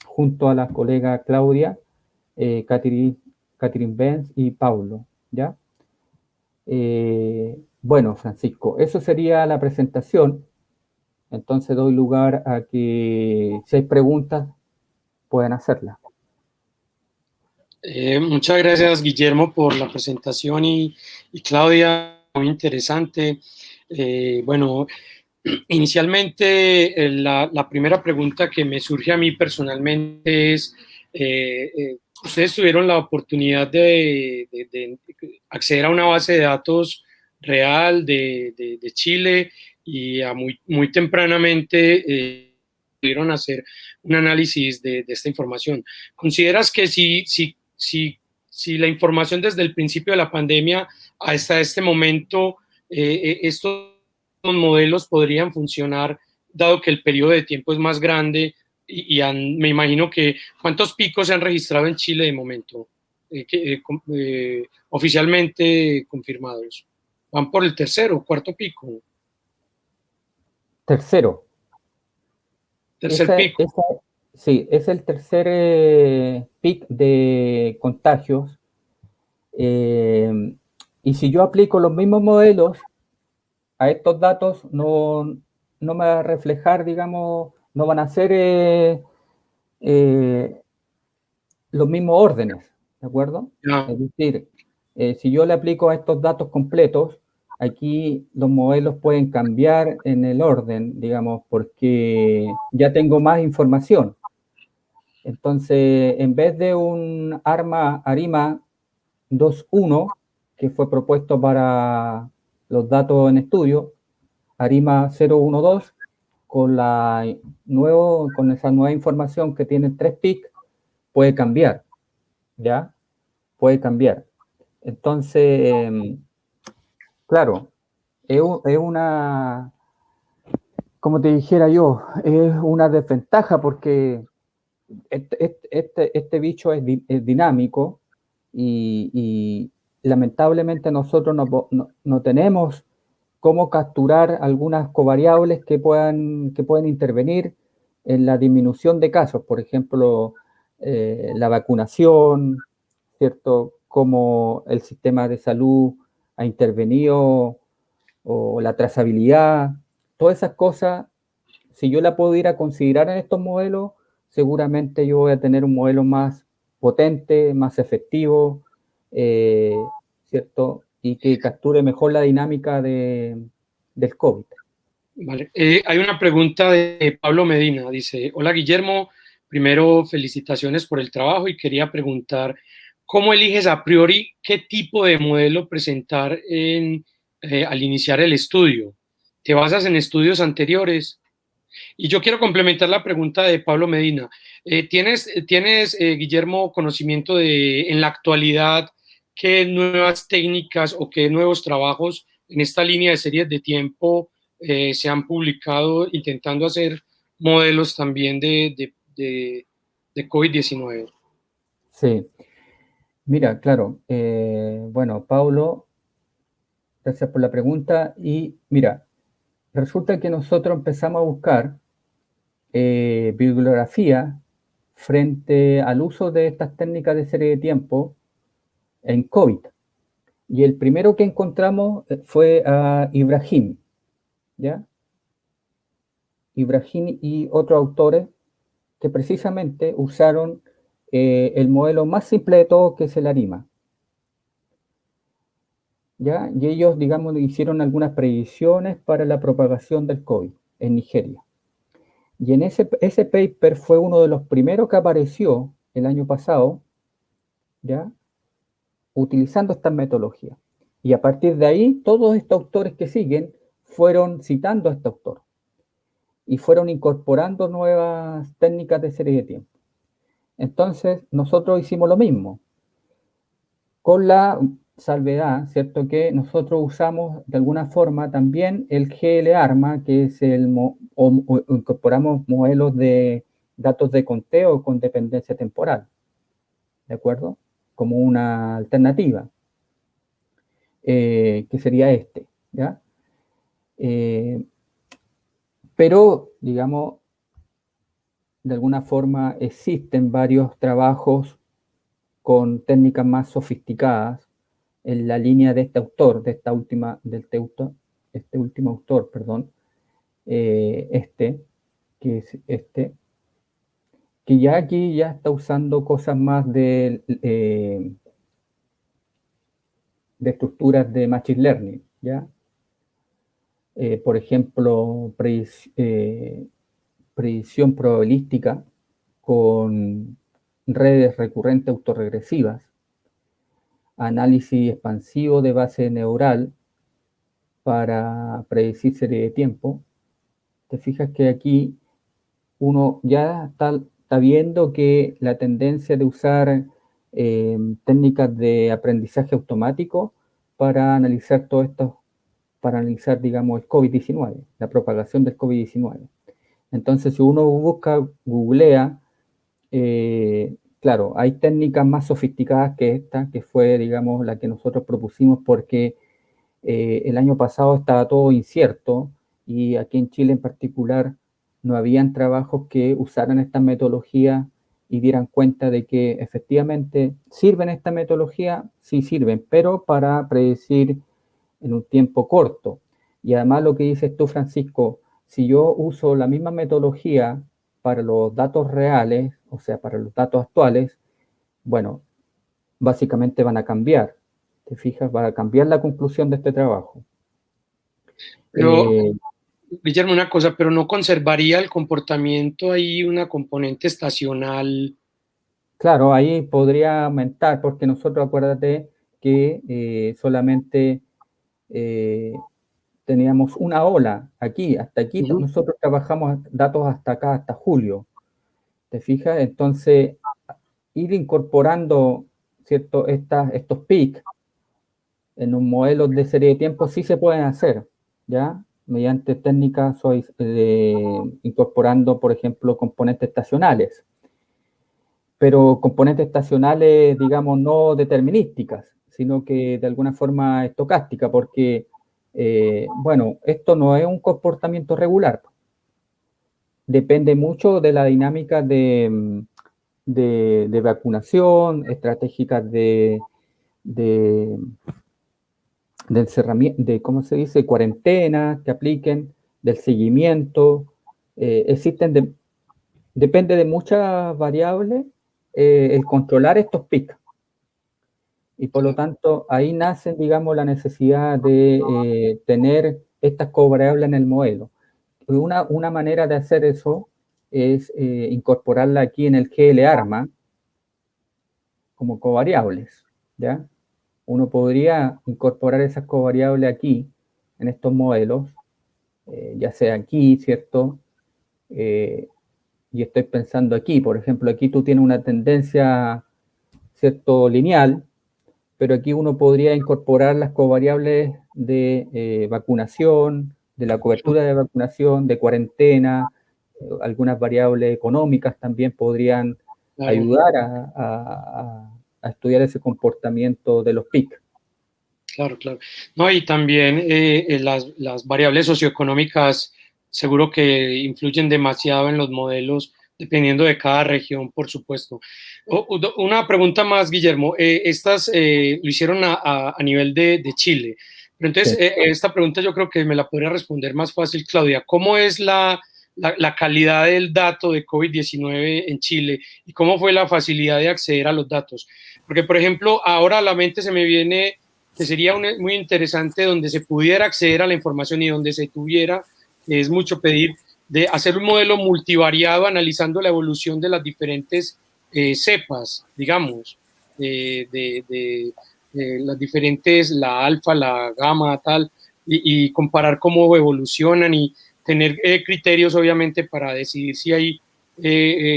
junto a la colega Claudia, Catherine Benz y Paulo, ¿ya? Bueno, Francisco, eso sería la presentación. Entonces doy lugar a que si hay preguntas puedan hacerlas. Muchas gracias, Guillermo, por la presentación y Claudia, muy interesante. Bueno, inicialmente la primera pregunta que me surge a mí personalmente es, ustedes tuvieron la oportunidad de acceder a una base de datos real de Chile y muy tempranamente pudieron hacer un análisis de esta información. ¿Consideras que si la información desde el principio de la pandemia hasta este momento, estos modelos podrían funcionar, dado que el periodo de tiempo es más grande me imagino que ¿cuántos picos se han registrado en Chile de momento? Oficialmente confirmados. ¿Van por el tercero o cuarto pico? Tercero. Tercer pico. Sí, es el tercer pic de contagios. Y si yo aplico los mismos modelos a estos datos, no me va a reflejar, digamos, no van a ser los mismos órdenes, ¿de acuerdo? No. Es decir, si yo le aplico a estos datos completos, aquí los modelos pueden cambiar en el orden, digamos, porque ya tengo más información. Entonces, en vez de un ARIMA 2.1, que fue propuesto para los datos en estudio, ARIMA 0.1.2, con esa nueva información que tiene 3 PIC, puede cambiar, ¿ya? Puede cambiar. Entonces, claro, es una, como te dijera yo, es una desventaja porque este bicho es dinámico y lamentablemente nosotros no tenemos cómo capturar algunas covariables que puedan intervenir en la disminución de casos. Por ejemplo, la vacunación, ¿cierto? Cómo el sistema de salud ha intervenido, o la trazabilidad, todas esas cosas, si yo la puedo ir a considerar en estos modelos, seguramente yo voy a tener un modelo más potente, más efectivo, ¿cierto? Y que capture mejor la dinámica del COVID. Vale. Hay una pregunta de Pablo Medina, dice: hola Guillermo, primero felicitaciones por el trabajo y quería preguntar, ¿cómo eliges a priori qué tipo de modelo presentar al iniciar el estudio? ¿Te basas en estudios anteriores? Y yo quiero complementar la pregunta de Pablo Medina. ¿Tienes Guillermo, conocimiento en la actualidad, qué nuevas técnicas o qué nuevos trabajos en esta línea de series de tiempo se han publicado intentando hacer modelos también de COVID-19. Sí, mira, claro. Bueno, Paulo, gracias por la pregunta. Y mira, resulta que nosotros empezamos a buscar bibliografía frente al uso de estas técnicas de serie de tiempo en COVID. Y el primero que encontramos fue a Ibrahim, ¿ya? Ibrahim y otros autores que precisamente usaron el modelo más simple de todos, que es el ARIMA. ¿Ya? Y ellos, digamos, hicieron algunas predicciones para la propagación del COVID en Nigeria. Y en ese paper fue uno de los primeros que apareció el año pasado, ¿ya? Utilizando esta metodología. Y a partir de ahí, todos estos autores que siguen fueron citando a este autor y fueron incorporando nuevas técnicas de serie de tiempo. Entonces, nosotros hicimos lo mismo, con la salvedad, ¿cierto? Que nosotros usamos de alguna forma también el GL-ARMA, que es o incorporamos modelos de datos de conteo con dependencia temporal, ¿de acuerdo? Como una alternativa, que sería este, ¿ya? Pero, digamos, de alguna forma existen varios trabajos con técnicas más sofisticadas en la línea de este autor, de esta última, este último autor, perdón, que es que ya aquí ya está usando cosas más de estructuras de Machine Learning, ¿ya? Por ejemplo, predicción probabilística con redes recurrentes autorregresivas, análisis expansivo de base neural para predecir serie de tiempo. Te fijas que aquí uno ya está viendo que la tendencia de usar técnicas de aprendizaje automático para analizar todo esto, para analizar, digamos, el COVID-19, la propagación del COVID-19. Entonces, si uno busca, googlea, claro, hay técnicas más sofisticadas que esta, que fue, digamos, la que nosotros propusimos porque el año pasado estaba todo incierto y aquí en Chile en particular no habían trabajos que usaran esta metodología y dieran cuenta de que efectivamente sirven esta metodología, sí sirven, pero para predecir en un tiempo corto. Y además lo que dices tú, Francisco, si yo uso la misma metodología para los datos reales, o sea, para los datos actuales, bueno, básicamente van a cambiar. ¿Te fijas? Va a cambiar la conclusión de este trabajo. Pero, Guillermo, una cosa, pero no conservaría el comportamiento ahí una componente estacional. Claro, ahí podría aumentar, porque nosotros acuérdate que solamente teníamos una ola aquí, hasta aquí nosotros trabajamos datos hasta acá, hasta julio. ¿Te fijas? Entonces, ir incorporando, ¿cierto? Estos peaks en un modelo de serie de tiempo sí se pueden hacer, ¿ya? Mediante técnicas incorporando, por ejemplo, componentes estacionales. Pero componentes estacionales, digamos, no determinísticas, sino que de alguna forma estocástica, porque, bueno, esto no es un comportamiento regular. Depende mucho de la dinámica de vacunación, estratégicas de encerramiento, de, ¿cómo se dice?, cuarentena que apliquen, del seguimiento. Depende de muchas variables el controlar estos picos. Y por lo tanto, ahí nace, digamos, la necesidad de tener estas covariables en el modelo. Una manera de hacer eso es incorporarla aquí en el GL-ARMA como covariables, ¿ya? Uno podría incorporar esas covariables aquí, en estos modelos, ya sea aquí, ¿cierto? Y estoy pensando aquí, por ejemplo, aquí tú tienes una tendencia, ¿cierto?, lineal, pero aquí uno podría incorporar las covariables de vacunación, de la cobertura de vacunación, de cuarentena, algunas variables económicas también podrían ayudar a estudiar ese comportamiento de los PIC. Claro, claro. No, y también las variables socioeconómicas seguro que influyen demasiado en los modelos, dependiendo de cada región, por supuesto. Una pregunta más, Guillermo. Estas lo hicieron a nivel de Chile. Pero entonces, sí. Esta pregunta yo creo que me la podría responder más fácil, Claudia. ¿Cómo es la calidad del dato de COVID-19 en Chile y cómo fue la facilidad de acceder a los datos? Porque, por ejemplo, ahora a la mente se me viene que sería muy interesante donde se pudiera acceder a la información y donde se tuviera, es mucho pedir, de hacer un modelo multivariado analizando la evolución de las diferentes cepas, digamos, de las diferentes, la alfa, la gamma, tal, y comparar cómo evolucionan y tener criterios, obviamente, para decidir si hay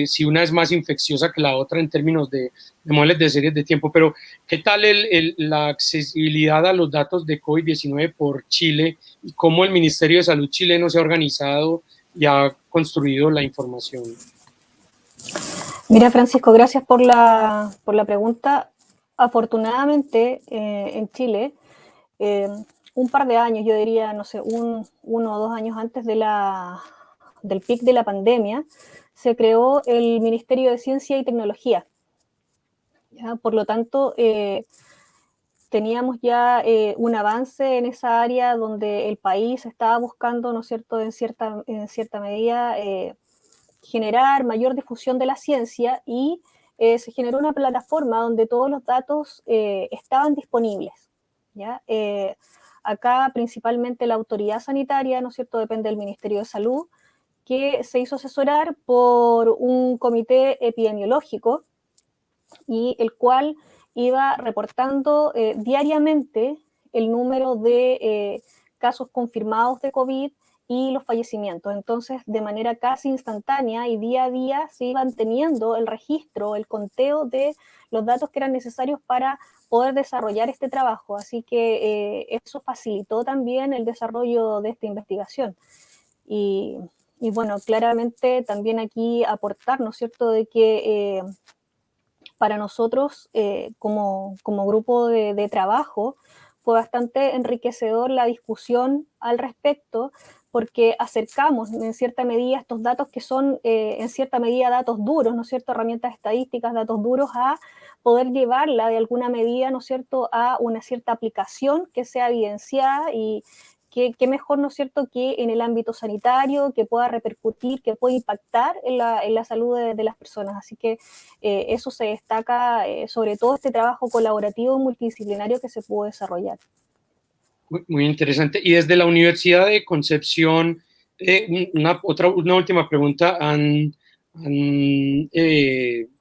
si una es más infecciosa que la otra en términos de modelos de series de tiempo, pero ¿qué tal la accesibilidad a los datos de COVID-19 por Chile y cómo el Ministerio de Salud chileno se ha organizado y ha construido la información? Mira, Francisco, gracias por la pregunta. Afortunadamente, en Chile, un par de años, yo diría, no sé, 1 o 2 años antes del pic de la pandemia, se creó el Ministerio de Ciencia y Tecnología. ¿Ya? Por lo tanto, teníamos ya un avance en esa área donde el país estaba buscando, ¿no es cierto?, en cierta medida, generar mayor difusión de la ciencia y se generó una plataforma donde todos los datos estaban disponibles. ¿Ya? Acá principalmente la autoridad sanitaria, ¿no es cierto?, depende del Ministerio de Salud, que se hizo asesorar por un comité epidemiológico y el cual iba reportando diariamente el número de casos confirmados de COVID y los fallecimientos. Entonces, de manera casi instantánea y día a día se iban teniendo el registro, el conteo de los datos que eran necesarios para poder desarrollar este trabajo. Así que eso facilitó también el desarrollo de esta investigación. Y bueno, claramente también aquí aportar, ¿no es cierto?, de que para nosotros como grupo de trabajo fue bastante enriquecedor la discusión al respecto, porque acercamos en cierta medida estos datos que son en cierta medida datos duros, ¿no es cierto?, herramientas estadísticas, datos duros, a poder llevarla de alguna medida, ¿no es cierto?, a una cierta aplicación que sea evidenciada y qué mejor, ¿no es cierto?, que en el ámbito sanitario, que pueda repercutir, que pueda impactar en la salud de las personas. Así que eso se destaca, sobre todo este trabajo colaborativo multidisciplinario que se pudo desarrollar. Muy interesante. Y desde la Universidad de Concepción, una última pregunta, ¿han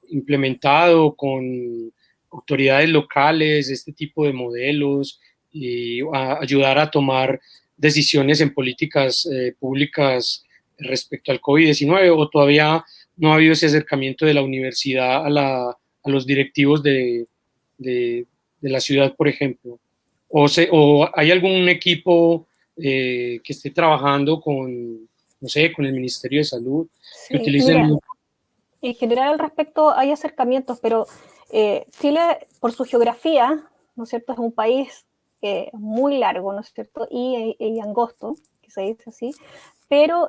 implementado con autoridades locales este tipo de modelos y ayudar a tomar decisiones en políticas públicas respecto al COVID-19, o todavía no ha habido ese acercamiento de la universidad a los directivos de la ciudad, por ejemplo? ¿O hay algún equipo que esté trabajando con, no sé, con el Ministerio de Salud, que utilicen? Mira, en general al respecto hay acercamientos, pero Chile, por su geografía, ¿no es cierto?, es un país muy largo, ¿no es cierto?, y angosto, que se dice así, pero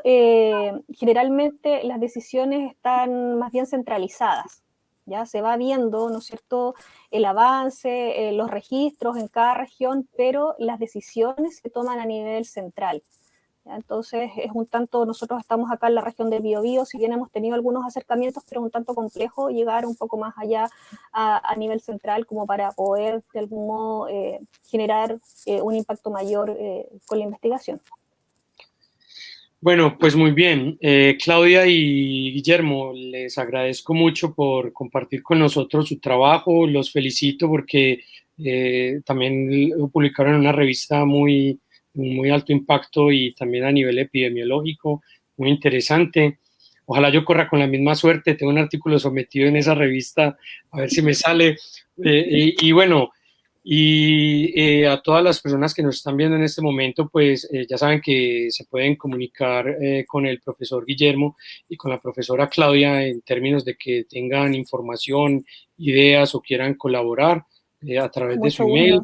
generalmente las decisiones están más bien centralizadas. Ya se va viendo, ¿no es cierto?, el avance, los registros en cada región, pero las decisiones se toman a nivel central. ¿Ya? Entonces es un tanto, nosotros estamos acá en la región del Biobío, si bien hemos tenido algunos acercamientos, pero es un tanto complejo llegar un poco más allá a nivel central como para poder de algún modo generar un impacto mayor con la investigación. Bueno, pues muy bien. Claudia y Guillermo, les agradezco mucho por compartir con nosotros su trabajo. Los felicito porque también lo publicaron en una revista muy alto impacto y también a nivel epidemiológico, muy interesante. Ojalá yo corra con la misma suerte. Tengo un artículo sometido en esa revista, a ver si me sale. Y bueno, Y a todas las personas que nos están viendo en este momento, pues ya saben que se pueden comunicar con el profesor Guillermo y con la profesora Claudia en términos de que tengan información, ideas o quieran colaborar a través de su email.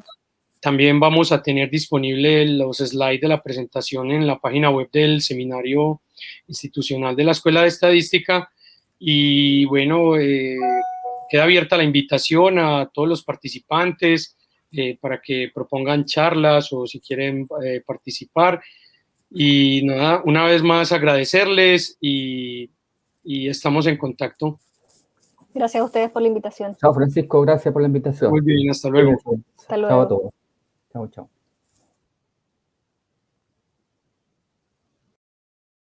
También vamos a tener disponible los slides de la presentación en la página web del Seminario Institucional de la Escuela de Estadística. Y bueno, queda abierta la invitación a todos los participantes para que propongan charlas o si quieren participar. Y nada, una vez más agradecerles y estamos en contacto. Gracias a ustedes por la invitación. Chao, Francisco, gracias por la invitación. Muy bien, hasta luego. Hasta luego. Chao a todos. Chao, chao.